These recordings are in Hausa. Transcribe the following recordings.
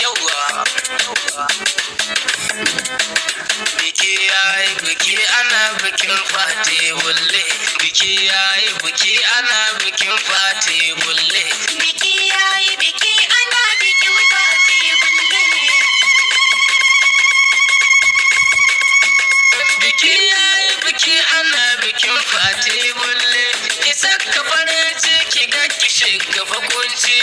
Yauwa. Biki yayi biki ana bikin fati bulle. Biki yayi biki ana bikin fati bulle. Biki yayi biki ana bikin fati bulle. Biki yayi biki ana bikin fati bulle. Ki saka farin ciki ga ki shiga kunci.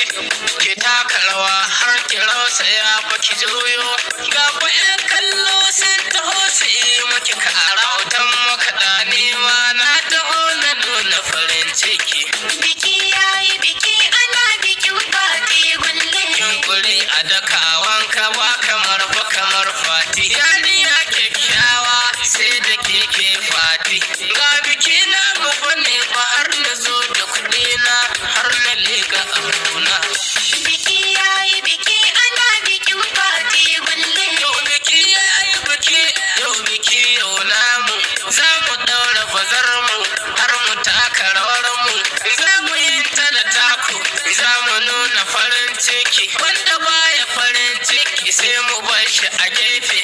Ki taka rawa har ki rausaya fa ki juyo. Ga fa 'yan kallo sun taho su yi maki kara. Wutan makaɗa ni ma na taho na nuna farin ciki. Biki yayi biki ana bikin fati bulle. Yunkuri a dakawan ka ba kamar fa kamar fati. Yarinya kyakkyawa sai da keke fati. Ga biki na mu ne fa har na zo da kuɗi na har na liga abuna. Biki yayi biki ana bikin fati bulle. Yau biki yayi biki, yau biki yau namu. Za mu ɗaura bazar mu har mu taka rawar mu. Za mu yi ta da taku, za mu nuna farin ciki. Wanda baya farin ciki sai mu bar shi a gefe.